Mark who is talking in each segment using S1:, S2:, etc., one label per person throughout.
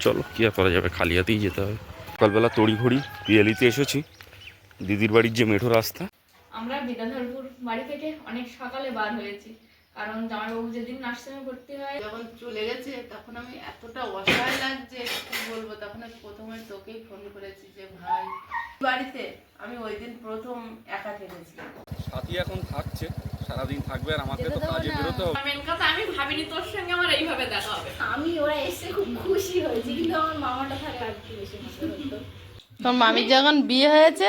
S1: চলো কি আর করা যাবে, খালি হাতেই যেতে হবে। সকালবেলা তড়িঘড়ি পিএলিতে এসেছি, দিদির বাড়ির যে মেঠো রাস্তা।
S2: আমরা বিদ্যাধরপুর বাড়ি থেকে অনেক সকালে বার হয়েছি, কারণ জামাইবাবু যেদিন নার্সিংয়ে ভর্তি হয়
S3: যখন চলে গেছে তখন আমি এতটা অসহায় লাগছে কি বলবো। তখন আমি প্রথমে তোকেই ফোন করেছি যে ভাই বাড়িতে আমি ওই দিন প্রথম একা থেকেছি।
S1: সাথী এখন থাকছে, সারাদিন থাকবে, আর আমাকে তো কাজে বেরোতে হবে।
S2: মেন কথা আমি ভাবিনি তোর সঙ্গে আমার এইভাবে দেখা হবে।
S4: আমি ওরা এসে খুব খুশি হয়েছি, কিন্তু আমার মামাটা থাকে আর কি বেশি মজা হতো।
S3: তোমার মামির যখন বিয়ে হয়েছে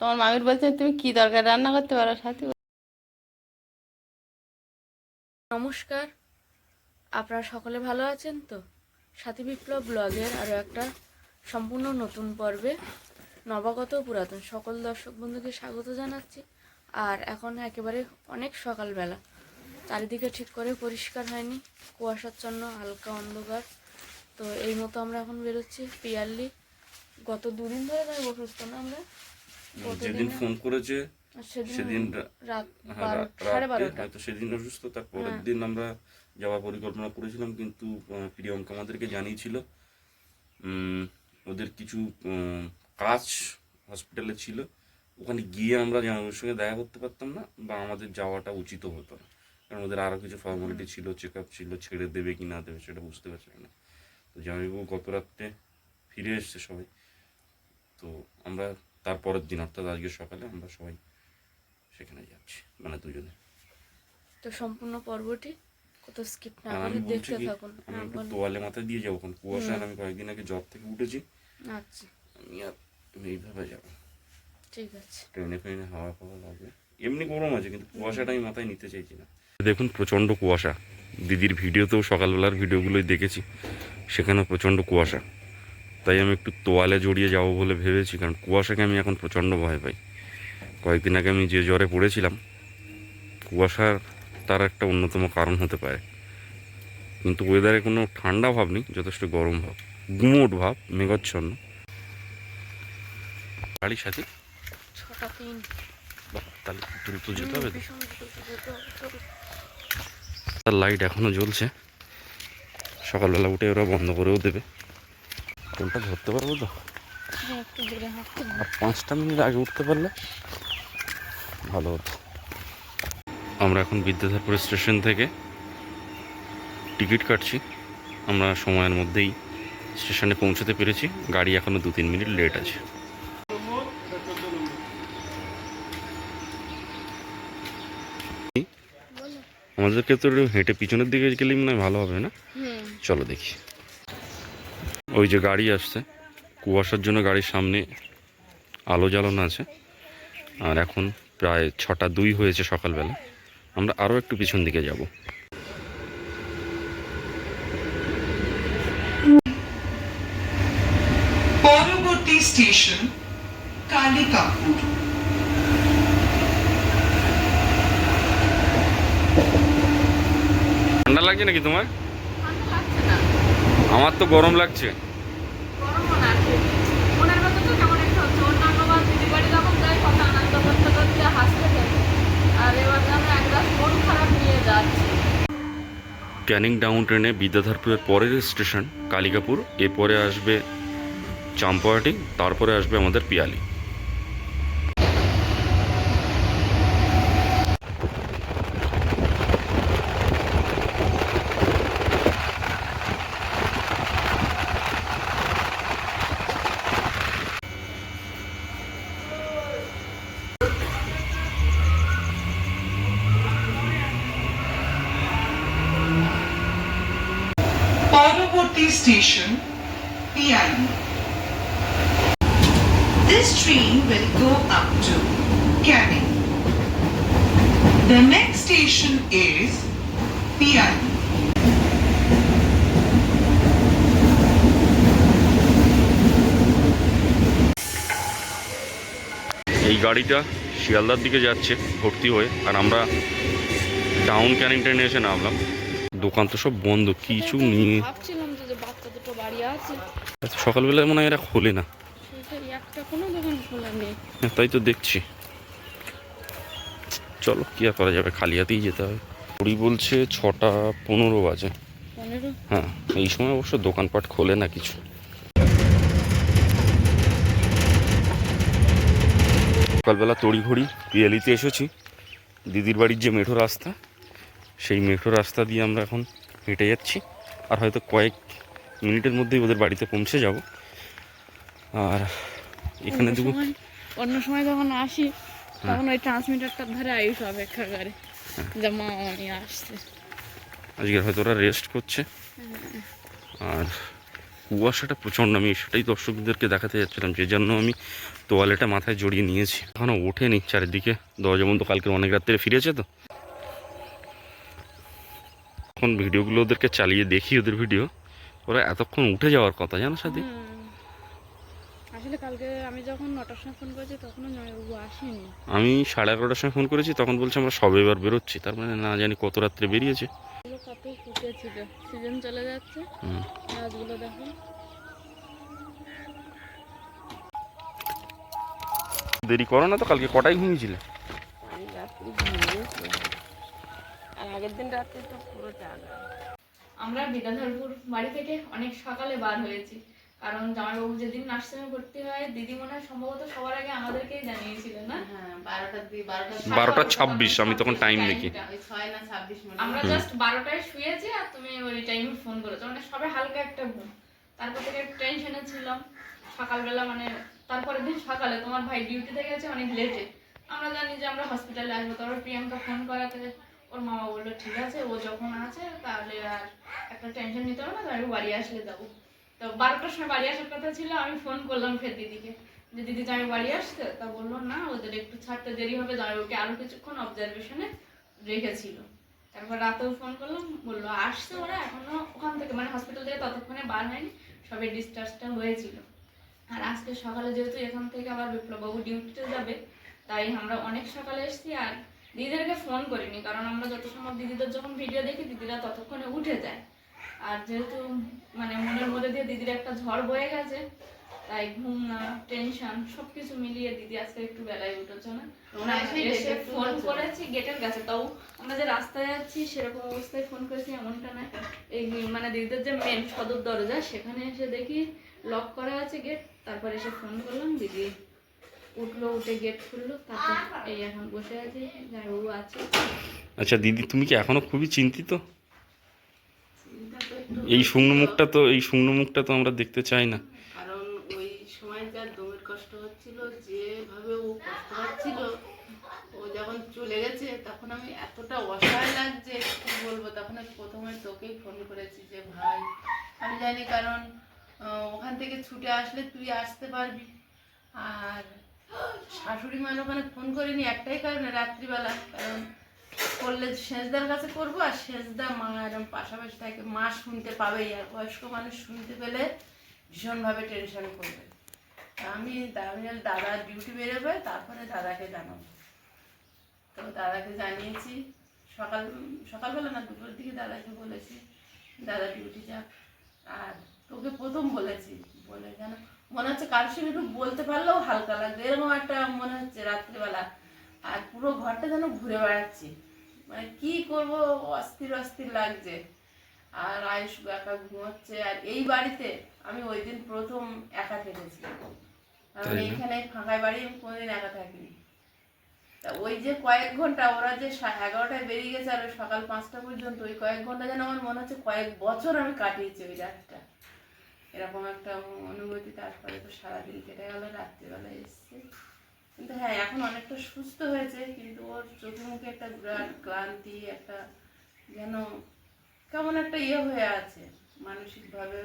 S3: তোমার মামির বলছে তুমি কি দরকার রান্না করতে পারো সাথী।
S2: নমস্কার, আপনারা সকলে ভালো আছেন তো? সাথী বিপ্লব ব্লগের আরও একটা সম্পূর্ণ নতুন পর্বে নবাগত পুরাতন সকল দর্শক বন্ধুকে স্বাগত জানাচ্ছি। আর এখন একেবারে অনেক সকালবেলা, চারিদিকে ঠিক করে পরিষ্কার হয়নি, কুয়াশাচ্ছন্ন হালকা অন্ধকার। তো এই মতো আমরা এখন বেরোচ্ছি পিয়ারলি। গত দুদিন ধরে তাই অসুস্থ না আমরা,
S1: যেদিন ফোন করেছে সেদিন
S2: রাত
S1: সাড়ে 12টা হয়তো সেদিন অসুস্থ। তার পরের দিন আমরা যাওয়ার পরিকল্পনা করেছিলাম, কিন্তু প্রিয়ঙ্কা আমাদেরকে জানিয়েছিল ওদের কিছু কাজ হসপিটালে ছিল, ওখানে গিয়ে আমরা জামাইবাবুর সঙ্গে দেখা করতে পারতাম না, বা আমাদের যাওয়াটা উচিত হতো না, কারণ ওদের আরও কিছু ফর্মালিটি ছিল, চেক আপ ছিল, ছেড়ে দেবে কি না দেবে সেটা বুঝতে পারছিলাম না। তো জামাইবাবু গত রাত্রে ফিরে এসছে সবাই, তো আমরা তারপরের দিন অর্থাৎ আজকে সকালে আমরা সবাই সেখানে যাচ্ছি, মানে দুজনে।
S2: তো সম্পূর্ণ পর্বটি কত স্কিপ না
S1: আর
S2: করে
S1: আমি বলছি
S2: দেখতে
S1: কি,
S2: থাকুন।
S1: আমি একটু তোয়ালে মাথায় দিয়ে যাবো, কারণ কুয়াশা, আর আমি কয়েকদিন আগে জ্বর থেকে উঠেছি,
S2: আচ্ছা
S1: আমি আর এইভাবে যাবো,
S2: ঠিক আছে।
S1: ট্রেনে ফ্রেনে হাওয়া ফাওয়া লাগবে। এমনি গরম আছে, কিন্তু কুয়াশাটা আমি মাথায় নিতে চাইছি না। দেখুন প্রচণ্ড কুয়াশা, দিদির ভিডিওতেও সকালবেলার ভিডিওগুলোই দেখেছি, সেখানে প্রচণ্ড কুয়াশা। তাই আমি একটু তোয়ালে জড়িয়ে যাবো বলে ভেবেছি, কারণ কুয়াশাকে আমি এখন প্রচণ্ড ভয় পাই। কয়েকদিন আগে আমি যে জ্বরে পড়েছিলাম, কুয়াশার তার একটা অন্যতম কারণ হতে পারে। কিন্তু ওয়েদারে কোনো ঠান্ডা ভাব নেই, যথেষ্ট গরম ভাব, গুমোট ভাব, মেঘাচ্ছন্ন। গাড়ির সাথে
S2: 6:03।
S1: তাহলে দ্রুত যেতে হবে তো।
S2: ভীষণ দ্রুত যেতে হবে, চলো।
S1: তার লাইট এখনও জ্বলছে, সকালবেলা উঠে ওরা বন্ধ করেও দেবে। কোনটা ধরতে পারবো তো,
S2: হ্যাঁ, একটু দূরে হাঁটতে হবে।
S1: আর 5টা মিনিট আগে উঠতে পারলে ভালো হতো। আমরা এখন বিদ্যাধরপুর স্টেশন থেকে টিকিট কাটছি। আমরা সময়ের মধ্যেই স্টেশনে পৌঁছতে পেরেছি, গাড়ি এখনও 2-3 মিনিট লেট আছে। আমাদেরকে তো হেঁটে পিছনের দিকে গেলেই মনে হয় ভালো হবে না? চলো দেখি। ওই যে গাড়ি আসছে, কুয়াশার জন্য গাড়ির সামনে আলো জ্বালানো আছে, আর এখন প্রায় 6:02 হয়েছে সকালবেলা। আমরা আরও একটু পিছন দিকে যাব।
S5: পরবর্তী স্টেশন কালিকাপুর।
S1: ঠান্ডা লাগছে নাকি তোমার?
S2: ঠান্ডা লাগছে না,
S1: আমার তো গরম লাগছে।
S2: গরমও না। মনের মতো তো কেমন একটা হচ্ছে। অন্যান্যবার দিদি বাড়ি যখন যাই কত আনন্দ করতে করতে হাসতে থাকি, আর এবার যেন এক গ্লাস মন খারাপ নিয়ে যাচ্ছি।
S1: ক্যানিং ডাউন ট্রেনে বিদ্যাধরপুরের পরের স্টেশন কালিকাপুর, এরপরে আসবে চাম্পাহাটি, তারপরে আসবে আমাদের পিয়ালি।
S5: পরবর্তী station Piyali. This train will go up to Canning. The next station is Piali.
S1: এই গাড়িটা শিয়ালদার দিকে যাচ্ছে ভর্তি হয়ে, আর আমরা টাউন ক্যানিং ট্রেনে এসে নামলাম। দোকান তো সব বন্ধ, কিছু নিয়ে।
S2: ভাবছিলাম যে বাচ্চা দুটো বাড়ি আছে,
S1: সকালবেলায় মনে হয় এরা খোলে না,
S2: সেটাই, একটা কোনো দোকান খোলা নেই।
S1: তাই তো দেখছি। চলো কি আর করা যাবে, খালি হাতেই যেতে হবে। ওই বলছে 6:15 বাজে।
S2: 15।
S1: হ্যাঁ, এই সময় অবশ্য দোকানপাট খোলে না কিছু। সকালবেলা তড়িঘড়ি পিয়ালিতে এসেছি। দিদির বাড়ির যে মেঠো রাস্তা, সেই মেঠো রাস্তা দিয়ে আমরা এখন হেঁটে যাচ্ছি। আর হয়তো কয়েক মিনিটের মধ্যেই ওদের বাড়িতে পৌঁছে যাব। আর এখানে
S2: অন্য সময় যখন আসি তখন ওই ট্রান্সমিটারটার ধারে আয়ুষ অপেক্ষা করে যে মা আমি আসছে।
S1: আজকে হয়তো ওরা রেস্ট করছে। আর কুয়াশাটা প্রচণ্ড, আমি সেটাই দর্শকদেরকে দেখাতে যাচ্ছিলাম, যে জন্য আমি তোয়ালেটা মাথায় জড়িয়ে নিয়েছি। এখনও ওঠেনি চারিদিকে, দরজা বন্ধ, কালকে অনেক রাত্রে ফিরেছে তো। এখন ভিডিওগুলো ওদেরকে চালিয়ে দেখি, ওদের ভিডিও, ওরা এতক্ষণ উঠে যাওয়ার কথা, জানো সাথে।
S2: আসলে কালকে আমি যখন 9টার সময় ফোন করেছি তখনও জয়বাবু আসেনি।
S1: আমি 11:30টার সময় ফোন করেছি, তখন বলছে আমরা সবে এবার বেরোচ্ছি। তার মানে না জানি কত রাত্রে বেরিয়েছে।
S2: কত ফুটেছিল, সিজন চলে যাচ্ছে। গাছগুলো দেখো।
S1: দেরি করো না তো, কালকে কটায় ঘুমিয়েছিলে?
S3: আমি রাত্রি ঘুমিয়েছি, আর আগের দিন রাত্রে তো পুরো জাগা।
S2: আমরা বিদ্যাধরপুর বাড়ি থেকে অনেক সকালে বার হয়েছি, কারণ জামাইবাবু যেদিন নার্সিংহোমে ভর্তি হয় দিদি মনে হয় সম্ভবত সবার আগে আমাদেরকেই জানিয়েছিলেন না।
S3: হ্যাঁ, 12টা
S1: 12:26 আমি তখন টাইম দেখি।
S3: ওই 6 না 26 মিনিট।
S2: আমরা জাস্ট 12টায় শুয়েছি আর তুমি ওই টাইমে ফোন করেছো, মানে সবাই হালকা একটা ঘুম। তারপর থেকে টেনশনে ছিলাম সকালবেলা, মানে তারপরের দিন সকালে তোমার ভাই ডিউটিতে গেছে অনেক লেটে। আমরা জানি যে আমরা হসপিটালে আসবো, তারপর প্রিয়াঙ্কা ফোন করাতে ওর মামা বললো ঠিক আছে, ও যখন আছে তাহলে আর একটা টেনশন নিতে হবে না, আমি বাড়ি আসলে যাবো। তো 12টার সময় বাড়ি আসার কথা ছিল, আমি ফোন করলাম ফের দিদিকে যে দিদি জামাই বাড়ি আসছে, তা বললো না ওদের একটু ছাড়তে দেরি হবে, জামাইবাবুকে আরো কিছুক্ষণ অবজারভেশনে রেখেছিল। তারপর রাতেও ফোন করলাম, বললো আসছে ওরা এখনো ওখান থেকে, মানে হসপিটাল থেকে ততক্ষণে বার হয়নি, সবে ডিসচার্জটা হয়েছিল। আর আজকে সকালে যেহেতু এখান থেকে আবার বিপ্লববাবু ডিউটিতে যাবে, তাই আমরা অনেক সকালে এসেছি। আর দিদিদেরকে ফোন করিনি, কারণ আমরা যত সম্ভব দিদিদের যখন ভিডিও দেখি দিদিরা ততক্ষণে উঠে যায়। আর যেহেতু মানে মনের মধ্যে দিয়ে দিদির একটা ঝড় বয়ে গেছে, তাই ঘুম না টেনশন সবকিছু মিলিয়ে দিদি আজকে একটু বেলায় উঠেছে না। আমরা এসে ফোন করেছি গেটের কাছে, তাও আমরা যে রাস্তায় যাচ্ছি সেরকম অবস্থায় ফোন করেছি এমনটা না। এই মানে দিদিদের যে মেন সদর দরজা সেখানে এসে দেখি লক করা আছে গেট, তারপর এসে ফোন করলাম, দিদি উঠলো, উঠে গেট খুললো, তারপর এই এখন বসে আছি, জামাইবাবু আছে।
S1: আচ্ছা দিদি, তুমি কি এখনো খুবই চিন্তিত?
S3: চিন্তা তো একটু,
S1: এই শূন্য মুখটা তো আমরা দেখতে চাই না।
S3: কারণ ওই সময় যা দমের কষ্ট হচ্ছিল, যেভাবে ও কষ্ট পাচ্ছিল, ও যখন চলে গেছে তখন আমি এতটা অসহায় লাগছে কি বলবো। তখন আমি প্রথমে তোকেই ফোন করেছি যে ভাই আমি জানি, কারণ ওখান থেকে ছুটে আসলে তুই আসতে পারবি। আর শাশুড়ি মায়ের ওখানে ফোন করিনি একটাই কারণে, রাত্রিবেলা, কারণ করলে সেজদার কাছে করবো, আর সেজদা মা এরকম পাশাপাশি থাকে, মা শুনতে পাবেই, আর বয়স্ক মানুষ শুনতে পেলে ভীষণভাবে টেনশন করবে। আমি দাদা ডিউটি বেরোবে, তারপরে দাদাকে জানাবো। তো দাদাকে জানিয়েছি সকালবেলা না, দুপুরের দিকে দাদাকে বলেছি দাদা ডিউটি যাক। আর তোকে প্রথম বলেছি, বলে যেন মনে হচ্ছে কারোর সঙ্গে একটু বলতে পারলেও হালকা লাগবে, এরকম একটা মনে হচ্ছে রাত্রিবেলা। আর পুরো ঘরটা যেন ঘুরে বেড়াচ্ছি, মানে কি করব, অস্থির অস্থির লাগছে। আর আয়ুষ একা ঘুমোচ্ছে। আর এই বাড়িতে আমি ওই দিন প্রথম একা থেকেছি, কারণ এইখানে ফাঁকায় বাড়ি আমি কোনোদিন একা থাকিনি। তা ওই যে কয়েক ঘন্টা, ওরা যে 11টায় বেরিয়ে গেছে আর ওই সকাল 5টা পর্যন্ত, ওই কয়েক ঘন্টা যেন আমার মনে হচ্ছে কয়েক বছর আমি কাটিয়েছি ওই রাতটা, এরকম একটা অনুভূতি। তারপরে তো সারাদিন কেটে গেল, রাত্রিবেলায় এসছে। কিন্তু হ্যাঁ, এখন অনেকটা সুস্থ হয়েছে, কিন্তু ওর চোখে মুখে একটা বিরাট ক্লান্তি, একটা যেন কেমন একটা হয়ে আছে মানসিকভাবে।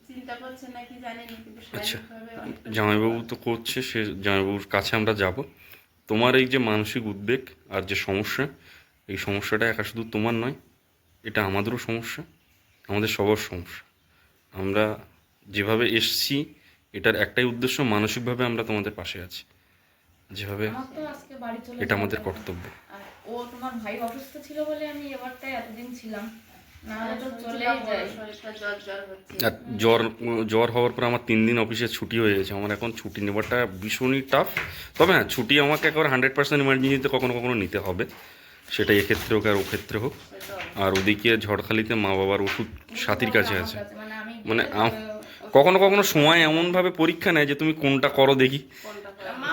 S3: চিন্তা করছে নাকি জানি না, কিন্তু শারীরিকভাবে অনেকটা।
S1: জামাইবাবু তো করছে, সে জামাইবাবুর কাছে আমরা যাব। তোমার এই যে মানসিক উদ্বেগ আর যে সমস্যা, এই সমস্যাটা একা শুধু তোমার নয়, এটা আমাদেরও সমস্যা, আমাদের সবার সমস্যা। আমরা যেভাবে এসছি এটার একটাই উদ্দেশ্য, মানসিকভাবে আমরা তোমাদের পাশে আছি যেভাবে,
S2: আমার তো আজকে বাড়ি চলে
S1: এটা আমাদের
S2: যাওয়া।
S1: কর্তব্য।
S2: আর ও তোমার ভাই অসুস্থ ছিল বলে আমি এবারটাই এতদিন ছিলাম, না হলে তো চলেই যায়।
S3: শরীরটা জ্বর হচ্ছে।
S1: আর জ্বর হওয়ার পর আমার 3 দিন অফিসে ছুটি হয়ে গেছে। আমার এখন ছুটি নেওয়াটা ভীষণই টাফ। তবে হ্যাঁ, ছুটি আমাকে একবার 100% ইমার্জেন্সিতে কখনো কখনো নিতে হবে, সেটা এক্ষেত্রে হোক আর ও ক্ষেত্রে হোক।
S3: সেটা
S1: আর ওদিকে ঝড়খালিতে মা বাবার ওষুধ সাথীর কাছে আছে।
S2: মানে আমি
S1: মানে কখনো কখনো সময় এমনভাবে পরীক্ষা নেয় যে তুমি কোনটা করো দেখি।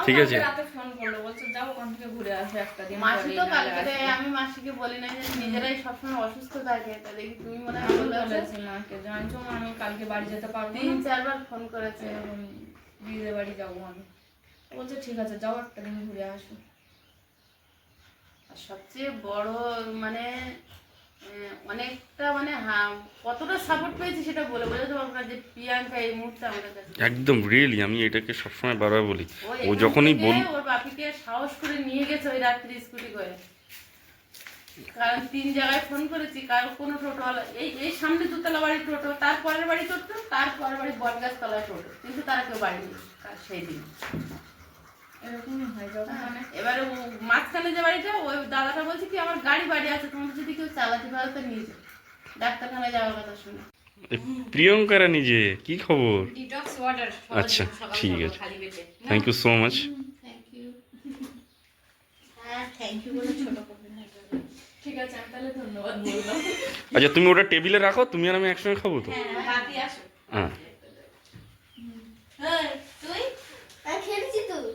S1: ঠিক আছে।
S2: রাতে ফোন করলো, বলছে যাও ওখান থেকে ঘুরে আসো একটা দিন।
S3: মাসি তো কালকে আমি মাসিকে বলি না যে নিজেরাই সবসময় অসুস্থ থাকে, তা দেখি তুমি মনে হয়
S2: বলেছি মাকে, জানছো মা আমি কালকে বাড়ি যেতে পারবো না,
S3: 3-4 বার ফোন করেছে।
S2: দিদিদের বাড়ি যাবো আমি। বলছে ঠিক আছে যাও একটা দিন ঘুরে আসো।
S3: আর সবচেয়ে বড় মানে অনেকটা মানে কতটা সাপোর্ট পেয়েছি সেটা বলে বোঝাতে পারবো না, যে প্রিয়াঙ্কা এই মুহূর্তে আমাদের কাছে
S1: একদম রিয়েলি আমি এটাকে সবসময় বারবার বলি। ও
S3: এখান
S1: যখনই
S3: থেকে
S1: বল
S3: ওর বাপিকে সাহস করে নিয়ে গেছে ওই রাত্রি স্কুটি করে, কারণ 3 জায়গায় ফোন করেছি, কারো কোনো টোটো এই সামনে 2তলা বাড়ির টোটো, তারপরের বাড়ি টোটো, তারপরের বাড়ি বটগাছ তলায় টোটো, কিন্তু তারা কেউ বাড়ি নেই সেই দিন।
S2: এরকমই হয় যখন মানে
S3: এবারে মাঝখানে যে বাড়িটা, ওই দাদাটা বলছে কি আমার গাড়ি বাড়ি আছে, তোমাদের যদি কেউ চালাতে পারো তো নিয়ে যাও, ডাক্তারখানায় যাওয়ার কথা শুনে।
S1: প্রিয়ঙ্কারা নিজে কি খবর?
S4: ডিটক্স ওয়াটার
S1: আচ্ছা ঠিক আছে, thank you so much.
S3: Thank you.
S4: হ্যাঁ থ্যাংক ইউ বলে ছোট করবেন না।
S2: ঠিক আছে আমি তাহলে ধন্যবাদ বললাম।
S1: আচ্ছা তুমি ওটা টেবিলে রাখো, তুমি আর আমি একসঙ্গে খাবো তো।
S4: হ্যাঁ বাতি আসো।
S1: হ্যাঁ
S4: হ্যাঁ তুই খেয়েছি তুই।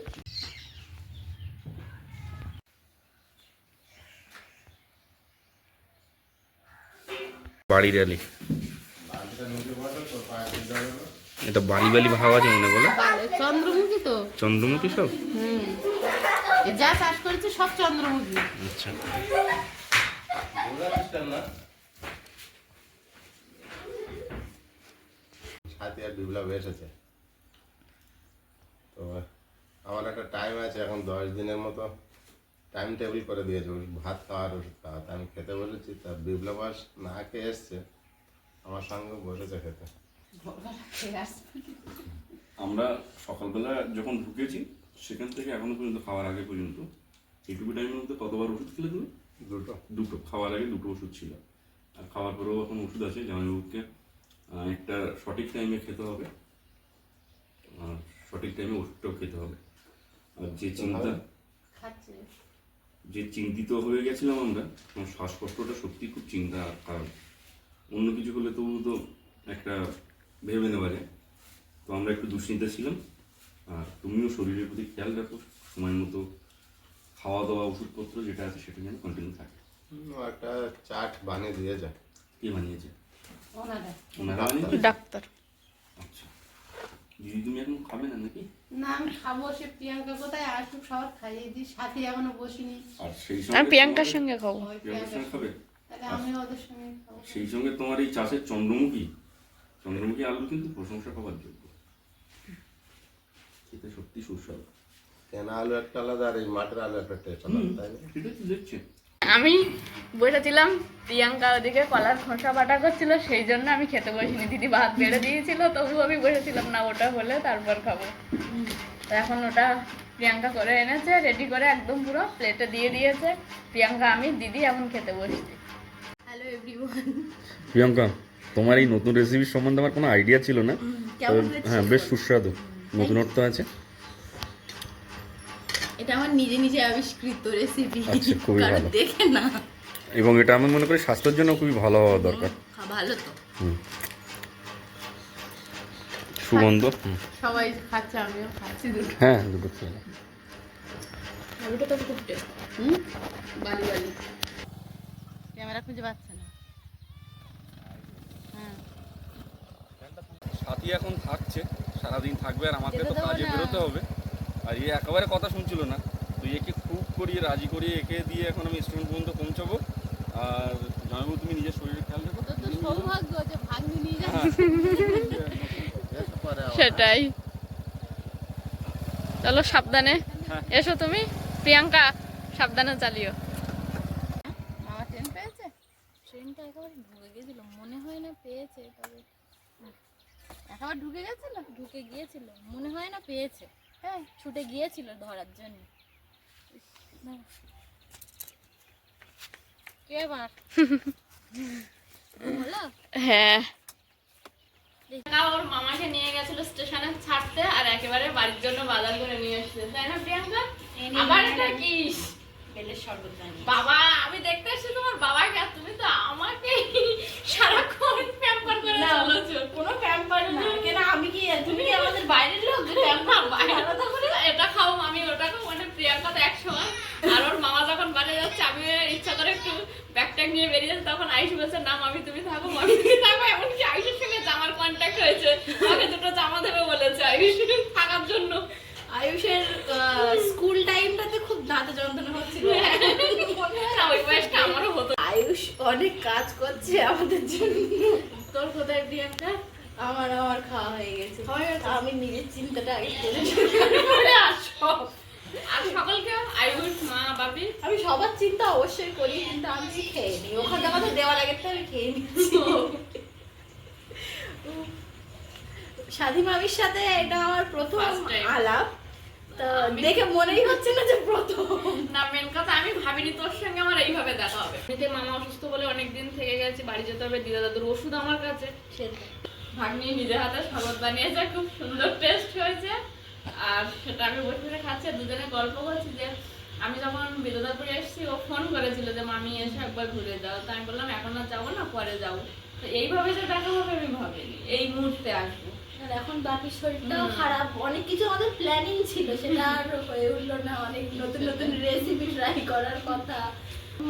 S1: বাড়ি র্যালি, এটা বাড়ি বাড়ি ভাব আছে মনে বলো।
S3: চন্দ্রমুখী তো,
S1: চন্দ্রমুখী সব।
S3: যা চাষ করেছে সব চন্দ্রমুখী।
S1: আচ্ছা
S6: সাথে আর বিপ্লব এসেছে, তো আমার একটা টাইম আছে এখন 10 দিনের মতো টাইম টেবিল করে দিয়েছে ভাত খাওয়ার ওষুধ খাওয়া। তা আমি খেতে বলেছি, তা বিপ্লব না খেয়ে এসছে, আমার সঙ্গে বসেছে খেতে।
S1: আমরা সকালবেলা যখন ঢুকেছি সেখান থেকে এখনো পর্যন্ত খাওয়ার আগে পর্যন্ত এইটুকু টাইমের মধ্যে কতবার ওষুধ খেলে তুমি? দুটো। খাওয়ার আগে 2টো ওষুধ ছিল, আর খাওয়ার পরেও এখন ওষুধ আছে। জামাইবাবুকে একটা সঠিক টাইমে খেতে হবে, আর সঠিক টাইমে ওষুধটাও খেতে হবে। আর যে চিন্তিত হয়ে গেছিলাম আমরা, আমার শ্বাসকষ্টটা সত্যি খুব চিন্তার কারণ। অন্য কিছু হলে তবু তো একটা ভেবে নেওয়া যায়, তো আমরা একটু দুশ্চিন্তা ছিলাম। আর তুমিও শরীরের প্রতি খেয়াল রাখো, সময় মতো খাওয়া দাওয়া ওষুধপত্র যেটা আছে সেটা যেন কন্টিনিউ থাকে।
S6: একটা চাট বানিয়ে দিয়েছে।
S1: কে বানিয়েছে?
S3: ওনারা
S1: ওনারা বানিয়েছে?
S2: ডাক্তার।
S1: আচ্ছা দিদি তুমি এখন খাবে না নাকি?
S3: না আমি খাবো, সে প্রিয়াঙ্কা কোথায় আসুক সবার খাইয়ে দিই, সাথে এখনো বসিনি।
S1: আর সেই
S2: আমি
S1: সঙ্গে
S2: প্রিয়াঙ্কার সঙ্গে খাবো।
S3: ওই
S1: প্রিয়াঙ্কার সঙ্গে খাবে?
S3: তাহলে আমি ওদের সঙ্গে খাবো।
S1: সেই সঙ্গে তোমার এই চাষের চন্দ্রমুখী আলু কিন্তু প্রশংসা পাওয়ার যোগ্য, খেতে সত্যি সুস্বাদু।
S6: কেনা আলু একটা আলাদা আর এই মাঠের আলু একটা টেস্ট আলাদা, তাই না?
S1: সেটা তো দেখছি।
S2: আমি বসেছিলাম, প্রিয়াঙ্কা ওদিকে কলার খোসা বাটা করছিল, সেই জন্য আমি খেতে বসিনি। দিদি ভাত বেড়ে দিয়েছিল, তবু আমি বসেছিলাম না, ওটা হলে তারপর খাবো। তো এখন ওটা প্রিয়াঙ্কা করে এনেছে, রেডি করে একদম পুরো প্লেটে দিয়ে দিয়েছে। প্রিয়াঙ্কা আমি দিদি এখন খেতে বসছি।
S4: Hello everyone.
S1: প্রিয়াঙ্কা তোমার এই নতুন রেসিপির সম্বন্ধে আমার কোনো আইডিয়া ছিল না।
S4: কেমন হয়েছে?
S1: হ্যাঁ বেশ সুস্বাদু, নতুনত্ব আছে।
S4: এটা আমার নিজে নিজে আবিষ্কৃত রেসিপি,
S1: আচ্ছা, খুবই
S4: কারণ
S1: ভালো।
S4: দেখে না।
S1: এবং এটা আমি মনে করি স্বাস্থ্যের জন্য খুবই ভালো হওয়া দরকার।
S4: ভালো তো।
S1: সুগন্ধ।
S3: সবাই খাচ্ছে, আমিও খাচ্ছি দুটো।
S1: হ্যাঁ দুটো খেয়ে নাও।
S2: আলুটা তো খুব টেস্ট।
S3: বালি বালি ক্যামেরা খুঁজে পাচ্ছে না।
S1: সাথী এখন থাকছে, সারাদিন থাকবে, আর আমাকে তো কাজে বেরোতে হবে। আর এ একেবারে কথা শুনছিল না, তো একে খুব করিয়ে রাজি করিয়ে একে দিয়ে এখন আমি স্টেশন পর্যন্ত পৌঁছাবো। আর জানাবো তুমি নিজের শরীরের খেয়াল রেখো।
S3: তো সৌভাগ্য যে ভাগ্নি নিয়ে যাচ্ছে।
S2: সেটাই। চলো সাবধানে এসো তুমি। প্রিয়াঙ্কা সাবধানে চালিও।
S3: মামা ট্রেন পেয়েছে?
S4: ট্রেনটা একেবারে ঢুকে গেছিল, মনে হয় না পেয়েছে, তবে
S3: একেবারে ঢুকে গেছিল।
S4: ঢুকে গিয়েছিল, মনে হয় না পেয়েছে। হ্যাঁ ছুটে গিয়েছিল ধরার জন্য। কে এবার হলো?
S2: হ্যাঁ ওর মামাকে নিয়ে গেছিল স্টেশনে ছাড়তে, আর একেবারে বাড়ির জন্য বাজার করে নিয়ে এসেছে, তাই না প্রিয়াঙ্কা? আবার এটা কি
S4: বেলের শরবত বানিয়ে।
S2: বাবা আমি দেখতে এসেছি তোমার বাবাকে, আর তুমি তো আমাকে সারাক্ষণ প্যাম্পার করে
S4: না,
S2: চলেছো।
S4: কোনো প্যাম্পার না। কেন আমি কি, তুমি কি আমাদের বাইরের লোক যে প্যাম্পার
S2: বাইরে কথা বলে এটা খাও আমি ওটা খাও, মানে প্রিয়াঙ্কা তো একসময়, আর ওর মামা যখন বাড়ি যাচ্ছে আমি ইচ্ছা করে একটু ব্যাগ ট্যাগ নিয়ে বেরিয়ে যাচ্ছি, তখন আয়ুষ বলছে না মামি তুমি থাকো, মামি তুমি থাকো। এমনকি আয়ুষের সঙ্গে জামার কন্ট্যাক্ট হয়েছে, আমাকে দুটো জামা দেবে বলেছে আয়ুষ থাকার জন্য।
S4: আয়ুষের স্কুল টাইমটাতে খুব দাঁতে যন্ত্রণা হচ্ছিল।
S2: না ওই বয়সটা আমারও হতো।
S4: আয়ুষ অনেক কাজ করছে আমাদের জন্য।
S2: তোর কোথায় প্রিয়াঙ্কা?
S4: আমার খাওয়া হয়ে গেছে। আমি নিজের চিন্তাটা আগে করে
S2: আর সকলকে আয়ুষ মা বাবি
S4: আমি সবার চিন্তা অবশ্যই করি, কিন্তু আমি খেয়ে নিই। ওখানে আমাদের দেওয়ার আগে তো আমি খেয়ে নিচ্ছি। স্বাধী মামির সাথে এটা আমার প্রথম
S2: First time.
S4: আলাপ, তো দেখে মনেই হচ্ছে না যে প্রথম।
S2: না মেন কথা আমি ভাবিনি তোর সঙ্গে আমার এইভাবে দেখা হবে। এমনিতে মামা অসুস্থ বলে অনেকদিন থেকে গেছে, বাড়ি যেতে হবে, দিদা দাদুর ওষুধ আমার কাছে। ভাগ্নি নিজের হাতে শরবত বানিয়েছে, খুব সুন্দর টেস্ট হয়েছে, আর সেটা আমি বসে বসে খাচ্ছি, দুজনে গল্প করছি। যে আমি যখন বিদ্যাপুরে এসেছি ও ফোন করেছিল যে মামি এসে একবার ঘুরে যাও, তো আমি বললাম এখন আর যাবো না, পরে যাবো। তো এইভাবে যে দেখা হবে আমি ভাবিনি এই মুহূর্তে আসবো।
S4: আর এখন বাপির শরীরটাও খারাপ, অনেক কিছু আমাদের প্ল্যানিং ছিল, সেটা আর হয়ে উঠলো না। অনেক নতুন নতুন রেসিপি ট্রাই করার কথা,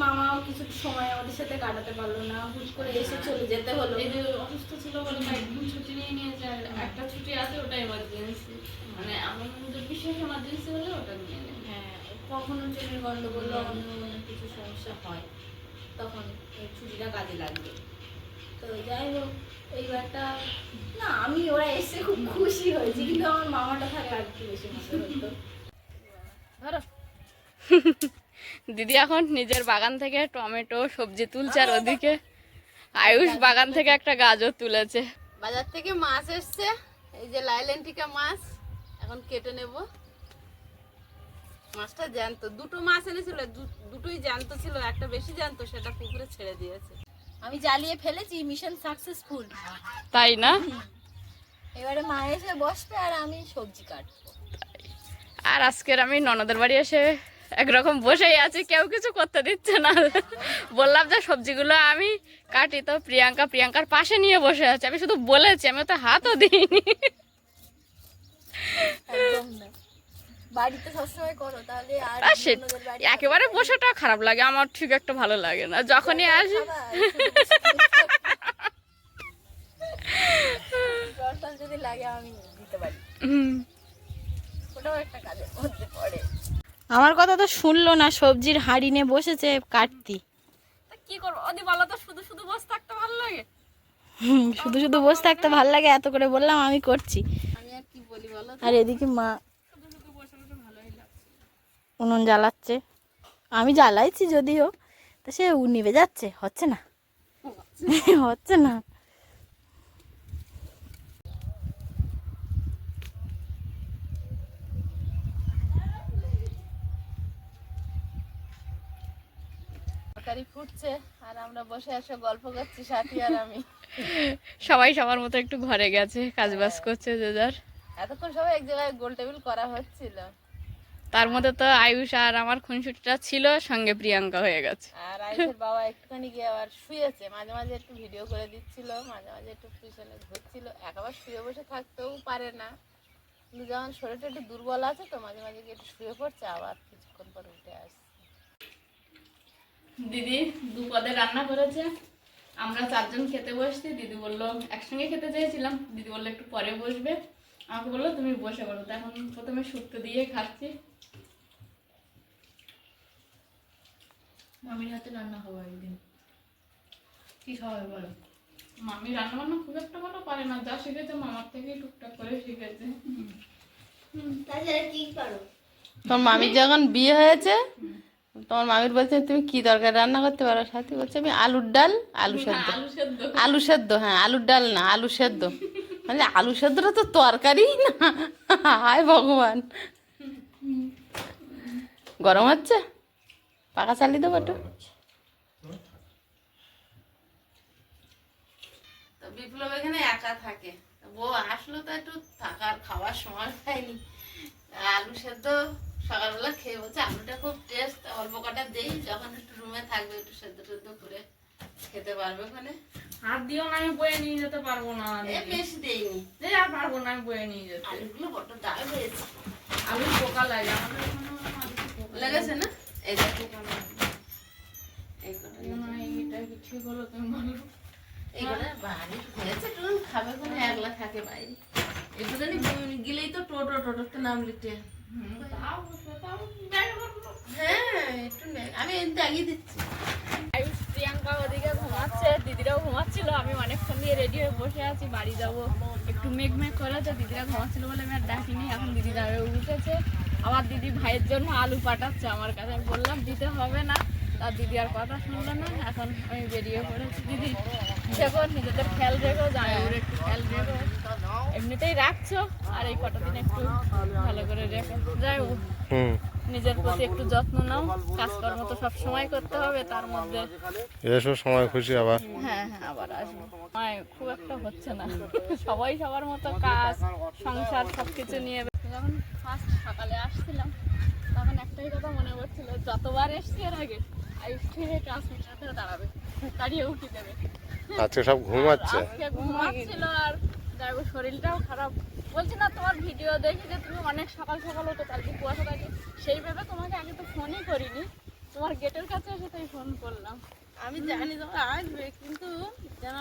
S4: মামাও কিছু সময় আমাদের সাথে কাটাতে পারলো না, হুট করে এসে চলে যেতে হলো।
S2: এই যে অসুস্থ ছিল বলে একদিন ছুটি নিয়ে নিয়েছে, আর একটা ছুটি আছে ওটা এমার্জেন্সি, মানে আমার মধ্যে বিশেষ এমার্জেন্সি হলে ওটা নিয়ে নেয়।
S4: হ্যাঁ, কখনো ট্রেনের গন্ডগোল অন্য কিছু সমস্যা হয়, তখন এই ছুটিটা কাজে লাগবে। তো যাই হোক, এইবারটা না আমি ওরা এসে খুব খুশি হয়েছি, কিন্তু আমার মামাটা থাকলে আর একটু বেশি মজা হতো।
S2: ধরো দিদি এখন নিজের বাগান থেকে টমেটো সবজি তুলছে, আর ওদিকে আয়ুষ বাগান থেকে একটা গাজর তুলেছে।
S3: বাজার থেকে মাছ এসছে, এই যে লাইলেন্টিকা মাছ, এখন কেটে নেব। মাছটা জ্যান্ত, দুটো মাছ এনেছিল, দুটোই জ্যান্ত ছিল, একটা বেশি জ্যান্ত, সেটা পুকুরে ছেড়ে দিয়েছে।
S4: আমি জ্বালিয়ে ফেলেছি, মিশন সাকসেসফুল।
S2: তাই না?
S4: এবারে মা এসে বসবে আর আমি সবজি কাটবো।
S2: আর আজকের আমি ননদের বাড়ি এসে একরকম বসেই আছি, কেউ কিছু করতে দিচ্ছে না। বললাম যে সবজিগুলো আমি কাটি, তো প্রিয়াঙ্কার পাশে নিয়ে বসে আছে। আমি শুধু বলেছি, আমি তো হাতও দিইনি।
S4: একদম না, বাড়িতে সবসময় করো তাহলে। আর
S2: আর সে
S4: অন্যদের বাড়ি
S2: একেবারে বসেটা খারাপ লাগে, আমার ঠিক একটা ভালো লাগে না। যখনই আসি
S4: দরকার যদি লাগে আমি দিতে পারি, ওটাও একটা কাজের মধ্যে পড়ে। আমার কথা তো শুনলো না, সবজির হাঁড়ি নিয়ে বসেছে কাটতি।
S2: কি করবো ওদি বলো তো, শুধু শুধু বসে থাকতে ভালো লাগে।
S4: শুধু শুধু বসে থাকতে ভালো লাগে, এত করে বললাম আমি করছি।
S3: আমি আর কি বলি বলো?
S4: আর এদিকে মা উনুন জ্বালাচ্ছে, আমি জ্বালাইছি যদিও, তা সে নিভে যাচ্ছে, হচ্ছে না হচ্ছে না।
S3: তরকারি ফুটছে আর আমরা বসে এসে গল্প করছি, সাথী আর আমি।
S2: সবাই সবার মতো একটু ঘরে গেছে, কাজ বাজ করছে যে যার।
S3: এতক্ষণ সবাই এক জায়গায় গোল টেবিল করা হচ্ছিল,
S2: তার মধ্যে তো আয়ুষ আর আমার খুনসুটিটা ছিল, সঙ্গে প্রিয়াঙ্কা হয়ে গেছে।
S3: আর আইসের বাবা একটুখানি গিয়ে আবার শুয়েছে, মাঝে মাঝে একটু ভিডিও করে দিচ্ছিল, মাঝে মাঝে একটু পিছনে ঘুরছিল। একেবারে শুয়ে বসে থাকতেও পারে না, কিন্তু যখন শরীরটা একটু দুর্বল আছে তো মাঝে মাঝে গিয়ে একটু শুয়ে পড়ছে, আবার কিছুক্ষণ পর উঠে আসছে।
S2: দিদি দুপদে রান্না করেছে, আমরা চারজন খেতে বসছি। দিদি বললো একসঙ্গে খেতে চেয়েছিলাম, দিদি বললো একটু পরে বসবে, আমাকে বললো তুমি বসে বলো। তো এখন প্রথমে শুক্তো দিয়ে খাচ্ছি।
S4: মামির হাতে রান্না হবে একদিন, কি খাওয়াবে বলো?
S2: মামি রান্না বান্না খুব একটা ভালো পারে না, যা শিখেছে মামার থেকেই টুকটাক করে শিখেছে।
S4: তাছাড়া কি পারো?
S3: তোমার মামির যখন বিয়ে হয়েছে, তোমার মামির বলছে তুমি কি তরকারি রান্না করতে পারো? সাথী বলছে আমি আলুর ডাল, আলু সেদ্ধ।
S2: আলু সেদ্ধ।
S3: আলু সেদ্ধ, হ্যাঁ, আলুর ডাল না, আলু সেদ্ধ। মানে আলু সেদ্ধটা তো তরকারি না, হায় ভগবান। গরম হচ্ছে, পাকা চালিয়ে দেবো একটু। তো বিপ্লব এখানে একা থাকে, বউ আসলো তো একটু থাকার খাওয়ার সময় পাইনি। আলু সেদ্ধ সকালবেলা খেয়ে বলছে আলুটা খুব টেস্ট, অল্প কটা দেই, যখন একটু রুমে থাকবে একটু সেদ্ধ টেদ্ধ করে খেতে পারবে ওখানে।
S2: হাত দিও না, আমি বয়ে নিয়ে যেতে পারবো না।
S3: বেশি দেইনি,
S2: আর পারবো না আমি বয়ে নিয়ে যেতে।
S3: আলুগুলো বড্ড ডাল হয়েছে,
S2: আলু পোকা লাগে আমাদের এখানে, আলুতে পোকা
S3: লেগেছে না? এই দেখো এই কটা
S2: এটা কি ঠিক হলো তুমি বলো?
S3: এই কটা বাড়ি হয়েছে, একটু খাবে ওখানে, একলা থাকে বাইরে। একটুখানি গেলেই তো টোটো নাম লিখতে। হ্যাঁ একটু নেই, আমি দাগিয়ে দিচ্ছি।
S2: আয়ুষ প্রিয়াঙ্কা ওদিকে ঘুমাচ্ছে, দিদিরাও ঘুমাচ্ছিল, আমি অনেকক্ষণ দিয়ে রেডি হয়ে বসে আছি, বাড়ি যাবো। একটু মেঘ করে তো দিদিরা ঘুমাচ্ছিল বলে আমি আর ডাকিনি। এখন দিদিরা উঠেছে, আবার দিদি ভাইয়ের জন্য আলু পাঠাচ্ছে আমার কাছে। আমি বললাম দিতে হবে না, তার দিদি আর কথা শুনলো না। এখন আমি বেরিয়ে পড়েছি। দিদি দেখো, নিজেদের খেয়াল রেখো, জামাইয়ের একটু খেয়াল রেখো, এমনিতেই রাখছো, আর এই কটা দিন একটু ভালো করে রেখো। যাই হোক, নিজের প্রতি একটু যত্ন নাও, কাজকর্ম তো সব সময় করতে হবে, তার মধ্যে
S6: এসো সময় খুশি আবার।
S2: হ্যাঁ আবার আসবো। খুব একটা হচ্ছে না, সবাই সবার মতো কাজ সংসার সবকিছু নিয়ে। যখন ফার্স্ট সকালে আসছিলাম তখন একটাই কথা মনে পড়ছিল, যতবার এসছি এর আগে আয়ুষ থেকে ট্রান্সমিটার ধরে দাঁড়াবে, দাঁড়িয়ে উঠে দেবে।
S6: আজকে সব ঘুমাচ্ছে।
S2: আজকে ঘুমাচ্ছিল, আর যাই হোক শরীরটাও খারাপ। বলছি না, তোমার ভিডিও দেখি যে তুমি অনেক সকাল সকাল ওঠো, কালকে কুয়াশা থাকে, সেইভাবে তোমাকে আগে তো ফোনই করিনি, তোমার গেটের কাছে এসে তাই ফোন করলাম।
S3: আমি জানি তোমার আসবে, কিন্তু যেন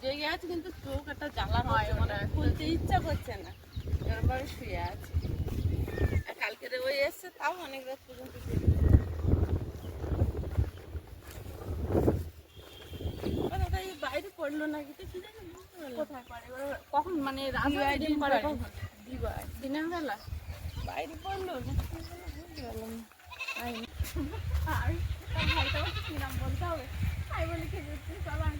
S3: জেগে আছে, কিন্তু চোখ একটা জ্বালা হয়, মানে খুলতে ইচ্ছা করছে না, এরপরে শুয়ে আছে। আর কালকে ওই এসছে, তাও অনেক রাত পর্যন্ত বাইরে পড়লো নাকি তো কি জানি, বুঝতে পারলাম
S2: কোথায় করে? কখন মানে রাত দিন করে? দিনের বেলা
S3: বাইরে পড়লো না, বুঝতে পারলাম না।
S2: আর তার ভাইটাও কি নাম বলতে হবে? আমি বলি কি চলো আমি